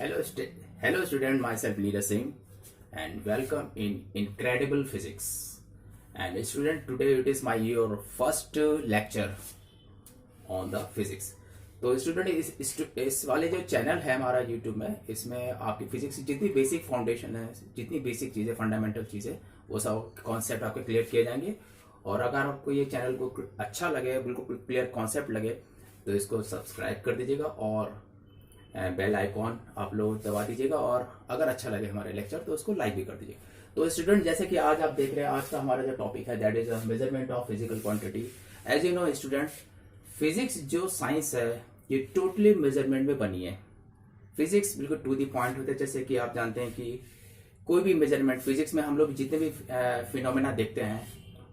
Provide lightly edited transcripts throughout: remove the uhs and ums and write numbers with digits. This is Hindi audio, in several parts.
Hello student, myself Leader Singh and welcome in Incredible Physics. And student, today it is your first lecture on the physics. तो स्टूडेंट इस वाले जो चैनल है हमारा यूट्यूब में, इसमें आपकी फिजिक्स की जितनी बेसिक फाउंडेशन है, जितनी बेसिक चीज़ें, फंडामेंटल चीज़ें, वो सब कॉन्सेप्ट आपके क्लियर किए जाएंगे। और अगर आपको ये चैनल को अच्छा लगे, बिल्कुल क्लियर कॉन्सेप्ट लगे, तो इसको सब्सक्राइब कर दीजिएगा और बेल आइकॉन आप लोग दबा दीजिएगा। और अगर अच्छा लगे हमारे लेक्चर तो उसको लाइक भी कर दीजिएगा। तो स्टूडेंट, जैसे कि आज आप देख रहे हैं, आज का हमारा जो टॉपिक है that is measurement of physical quantity. As you know student, physics जो साइंस है ये टोटली मेजरमेंट में बनी है। फिजिक्स बिल्कुल टू दी पॉइंट होते हैं। जैसे कि आप जानते हैं कि कोई भी मेजरमेंट फिजिक्स में हम लोग जितने भी फिनोमेना देखते हैं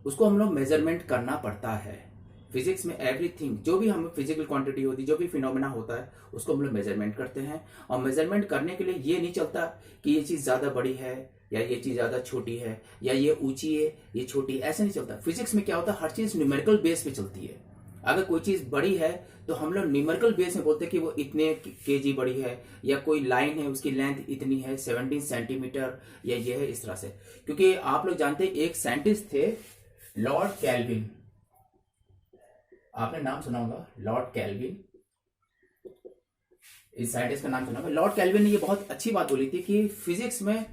उसको हम लोग मेजरमेंट करना पड़ता है। फिजिक्स में एवरीथिंग, जो भी हम फिजिकल क्वांटिटी होती है, जो भी फिनोमेना होता है, उसको हम लोग मेजरमेंट करते हैं। और मेजरमेंट करने के लिए ये नहीं चलता कि ये चीज़ ज़्यादा बड़ी है या ये चीज़ ज़्यादा छोटी है या ये ऊंची है ये छोटी है, ऐसा नहीं चलता। फिजिक्स में क्या होता है, हर चीज़ न्यूमेरिकल बेस पे चलती है। अगर कोई चीज़ बड़ी है तो हम लोग न्यूमेरिकल बेस में बोलते हैं कि वो इतने केजी बड़ी है, या कोई लाइन है उसकी लेंथ इतनी है 17 सेंटीमीटर, या ये है इस तरह से। क्योंकि आप लोग जानते हैं एक साइंटिस्ट थे लॉर्ड कैल्विन, आपने नाम सुना होगा लॉर्ड कैल्विन। इस साइंटिस्ट का नाम सुना होगा। लॉर्ड कैल्विन ने ये बहुत अच्छी बात बोली थी कि फिजिक्स में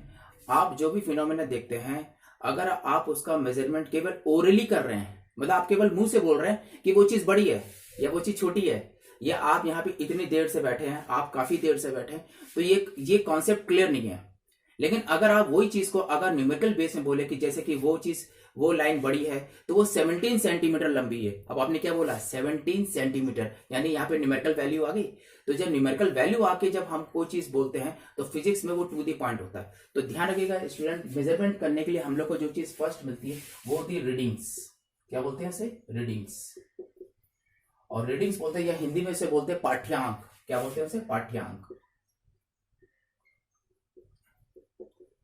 आप जो भी फिनोमेना देखते हैं, अगर आप उसका मेजरमेंट केवल ओरली कर रहे हैं, मतलब आप केवल मुंह से बोल रहे हैं कि वो चीज बड़ी है या वो चीज छोटी है, या आप यहाँ पे इतनी देर से बैठे हैं, आप काफी देर से बैठे हैं, तो ये कॉन्सेप्ट क्लियर नहीं है। लेकिन अगर आप वही चीज को अगर न्यूमेरिकल बेस में बोले कि जैसे कि वो चीज, वो लाइन बड़ी है तो वो 17 सेंटीमीटर लंबी है। अब आपने क्या बोला, 17 सेंटीमीटर, यानी यहाँ पे न्यूमेरिकल वैल्यू आ गई। तो जब न्यूमेरिकल वैल्यू आके जब हम कोई चीज बोलते हैं तो फिजिक्स में वो टू दी पॉइंट होता है। तो ध्यान रखिएगा स्टूडेंट, मेजरमेंट करने के लिए हम लोग को जो चीज फर्स्ट मिलती है वो होती है रीडिंग्स। क्या बोलते हैं इसे, रीडिंग्स। और रीडिंग्स बोलते हैं, या हिंदी में इसे बोलते हैं पाठ्यांक। क्या बोलते हैं उसे, पाठ्यांक।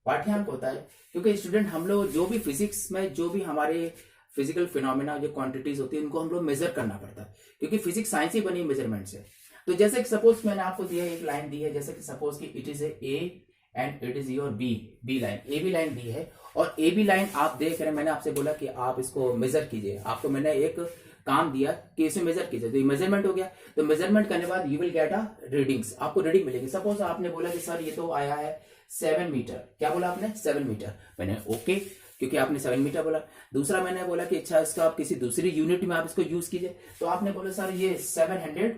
पाठ्यांक होता है क्योंकि स्टूडेंट हम लोग जो भी फिजिक्स में जो भी हमारे फिजिकल फिनोमेना जो क्वांटिटीज होती है उनको हम लोग मेजर करना पड़ता है, क्योंकि फिजिक्स साइंस ही बनी मेजरमेंट से। तो जैसे कि सपोज मैंने आपको दिया एक लाइन दी है, जैसे कि सपोज कि it is A and it is your B line. A B line दी है और ए बी लाइन आप देख रहे हैं। मैंने आपसे बोला कि आप इसको मेजर कीजिए, आपको मैंने एक काम दिया कि इसे मेजर कीजिए, तो ये मेजरमेंट हो गया। तो मेजरमेंट करने के बाद you will get a readings, आपको रीडिंग मिलेगी। सपोज आपने बोला कि सर ये तो आया है 7 मीटर। क्या बोला आपने, 7 मीटर। मैंने ओके, क्योंकि आपने 7 मीटर बोला। दूसरा मैंने बोला कि अच्छा इसका आप किसी दूसरी यूनिट में आप इसको यूज कीजिए, तो आपने बोला सर ये 700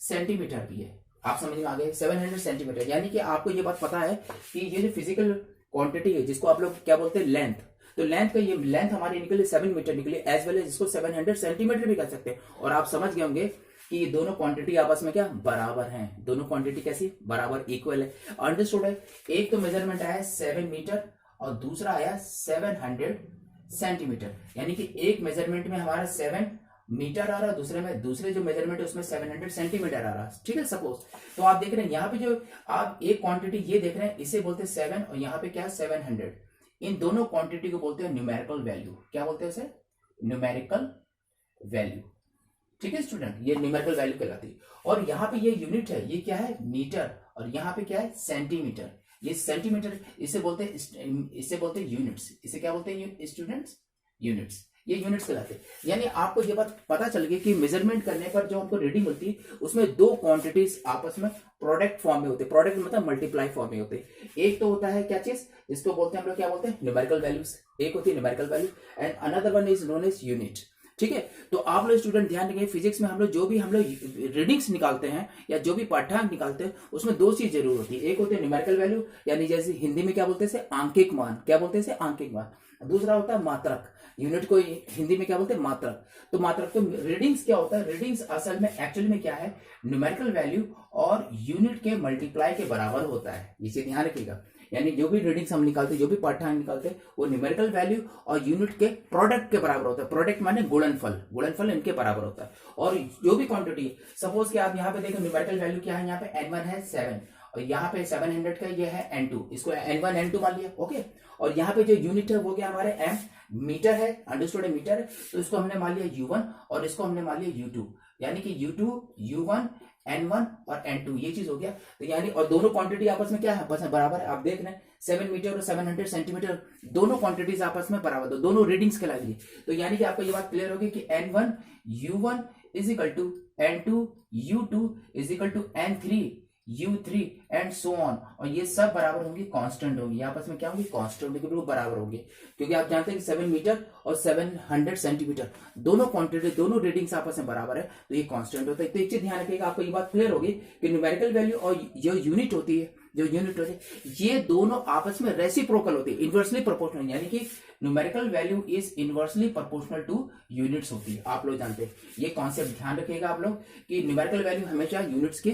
सेंटीमीटर भी है। आप समझ में आ गए, 700 सेंटीमीटर। यानी कि आपको ये बात पता है कि ये जो फिजिकल क्वांटिटी है जिसको आप लोग क्या बोलते हैं, लेंथ, तो लेंथ का ये लेंथ हमारी निकली 7 मीटर निकली, एज वेल एज जिसको 700 सेंटीमीटर भी कर सकते हैं। और आप समझ गए होंगे कि ये दोनों क्वांटिटी आपस में क्या बराबर हैं, दोनों क्वांटिटी कैसी बराबर, इक्वल है। अंडरस्टूड है। एक तो मेजरमेंट आया 7 मीटर और दूसरा आया 700 सेंटीमीटर, यानी कि एक मेजरमेंट में हमारा 7 मीटर आ रहा है, दूसरे जो मेजरमेंट है उसमें 700 सेंटीमीटर आ रहा है। ठीक है, सपोज। तो आप देख रहे हैं यहाँ पे जो आप एक क्वांटिटी ये देख रहे हैं, इसे बोलते हैं 7 और यहाँ पे क्या है 700। इन दोनों क्वांटिटी को बोलते हैं न्यूमेरिकल वैल्यू। क्या बोलते हैं उसे, न्यूमेरिकल वैल्यू। ठीक है स्टूडेंट, ये न्यूमेरिकल वैल्यू कहलाती है। और यहाँ पे ये यूनिट है, ये क्या है, मीटर, और यहाँ पे क्या है, सेंटीमीटर। ये सेंटीमीटर, इसे बोलते हैं यूनिट्स। इसे क्या बोलते हैं स्टूडेंट्स, यूनिट्स। ये यूनिट्स कहलाते हैं। यानी आपको ये बात पता चल गई कि मेजरमेंट करने पर जो हमको रीडिंग मिलती है उसमें दो क्वांटिटीज आपस में प्रोडक्ट फॉर्म में होते हैं। प्रोडक्ट मतलब मल्टीप्लाई फॉर्म में होते हैं। एक तो होता है क्या चीज, जिसको बोलते हैं हम लोग क्या बोलते हैं, न्यूमेरिकल वैल्यूज। एक होती है numerical value and another one is known as unit. ठीक है, तो आप लोग स्टूडेंट ध्यान रखें, फिजिक्स में हम लोग जो भी हम लोग रीडिंग्स निकालते हैं या जो भी पाठ्यांक निकालते हैं उसमें दो चीज जरूर होती है। एक होती है न्यूमेरिकल वैल्यू, यानी जैसे हिंदी में क्या बोलते हैं, आंकिक मान। क्या बोलते हैं, आंकिक मान। दूसरा होता है मात्रक, यूनिट को हिंदी में क्या बोलते हैं, मात्रक। तो मात्रक, तो रीडिंग्स क्या होता है, रीडिंग्स असल में एक्चुअली में क्या है, न्यूमेरिकल वैल्यू और यूनिट के मल्टीप्लाई के बराबर होता है। इसे ध्यान रखिएगा। यानी जो भी रीडिंग्स हम निकालते हैं, जो भी पाठ्यांक निकालते हैं, वो न्यूमेरिकल वैल्यू और यूनिट के प्रोडक्ट के बराबर होता है। प्रोडक्ट माने गुणनफल इनके बराबर होता है। और जो भी क्वांटिटी, सपोज कि आप यहाँ पे देखो न्यूमेरिकल वैल्यू क्या है, यहाँ पे n1 है 7 और यहाँ पे 700 का ये है n2, इसको n1 n2 मान लिया। ओके, और यहाँ पे जो यूनिट है वो क्या हमारे m मीटर है। अंडरस्टूड है, मीटर है, तो इसको हमने मान लिया u1 और इसको हमने मान लिया u2, यानी कि u2 u1 N1 और N2, ये चीज हो गया। तो यानी और दोनों क्वांटिटी आपस में क्या है, आपस में बराबर है। आप देख रहे हैं 7 मीटर और 700 सेंटीमीटर दोनों क्वांटिटीज आपस में बराबर, तो दोनों रीडिंग्स कहलाएंगी। तो यानी कि आपको ये बात क्लियर होगी कि N1 U1 is equal to N2 U2 is equal to N3 U3 and so on, और ये सब बराबर होंगी, कांस्टेंट होंगी, आपस में क्या होंगी, कांस्टेंट होंगी, बिल्कुल बराबर होंगे। क्योंकि आप जानते हैं कि 7 मीटर और 700 सेंटीमीटर दोनों क्वांटिटी, दोनों रीडिंग्स आपस में बराबर है, तो ये कांस्टेंट होता है। तो एक चीज ध्यान रखिएगा, आपको ये बात क्लियर होगी कि न्यूमेरिकल वैल्यू और जो यूनिट होती है, ये दोनों आपस में रेसिप्रोकल होती है, इनवर्सली प्रोपोर्शनल, यानी कि numerical value is inversely proportional two units होती है। आप लोग जानते हैं ये कॉन्सेप्ट, ध्यान रखिएगा आप लोग कि न्यूमेरिकल वैल्यू हमेशा यूनिट्स के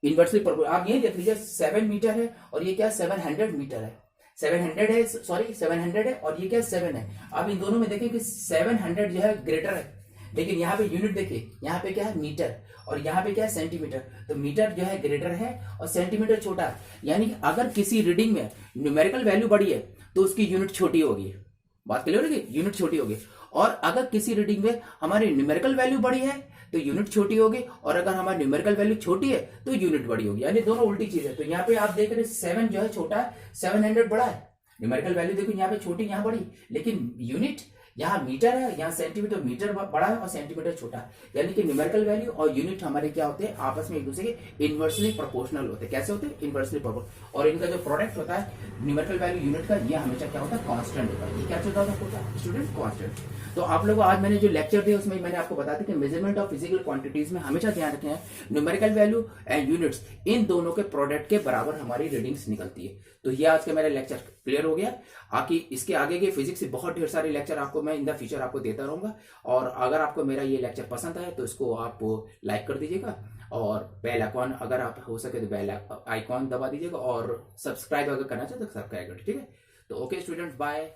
इनवर्सली प्रोपोर्शनल। आप ये देख लीजिए 7 मीटर है और ये क्या 700 मीटर है, 700 है, सॉरी 700 है और ये क्या 7 है। अब इन दोनों में देखें कि 700 जो है ग्रेटर है, लेकिन यहाँ पे यूनिट देखिए, यहाँ पे क्या है मीटर और यहाँ पे क्या है सेंटीमीटर, तो मीटर जो है ग्रेटर है और सेंटीमीटर छोटा है। यानी कि अगर किसी रीडिंग में न्यूमेरिकल वैल्यू बड़ी है तो उसकी यूनिट छोटी होगी, बात क्लियर होगी, यूनिट छोटी होगी। और अगर किसी रीडिंग में हमारी न्यूमेरिकल वैल्यू बड़ी है तो यूनिट छोटी होगी, और अगर हमारी न्यूमेरिकल वैल्यू छोटी है तो यूनिट बड़ी होगी, यानी दोनों उल्टी चीज है। तो यहाँ पे आप देख रहे हैं 7 जो है छोटा है, 700 बड़ा है, न्यूमेरिकल वैल्यू देखो यहाँ पे छोटी यहाँ बड़ी, लेकिन यूनिट यहाँ मीटर है, यहाँ सेंटीमीटर, मीटर बड़ा है और सेंटीमीटर छोटा है। यानी कि न्यूमेरिकल वैल्यू और यूनिट हमारे क्या होते हैं, आपस में एक दूसरे के इनवर्सली प्रोपोर्शनल होते हैं। कैसे होते हैं, इनवर्सली प्रोपोर्शनल। और इनका जो प्रोडक्ट होता है न्यूमेरिकल वैल्यू यूनिट का, ये हमेशा क्या होता है, कांस्टेंट होता है। ये क्या होता है स्टूडेंट, कांस्टेंट। तो आप लोगों को आज मैंने जो लेक्चर दिया उसमें मैंने आपको बता दिया कि मेजरमेंट ऑफ फिजिकल क्वांटिटीज में हमेशा ध्यान रखें न्यूमेरिकल वैल्यू एंड यूनिट्स, इन दोनों के प्रोडक्ट के बराबर हमारी रीडिंग्स निकलती है। तो ये आज का मेरा लेक्चर क्लियर हो गया। आगे इसके आगे के फिजिक्स से बहुत ढेर सारे लेक्चर आपको मैं इन द फ्यूचर आपको देता रहूंगा। और अगर आपको मेरा ये लेक्चर पसंद आए तो इसको आप लाइक कर दीजिएगा, और बेल आइकॉन अगर आप हो सके तो बेल आइकॉन दबा दीजिएगा, और सब्सक्राइब अगर करना चाहे तो सब्सक्राइब कर, ठीक है। तो ओके स्टूडेंट्स, बाय।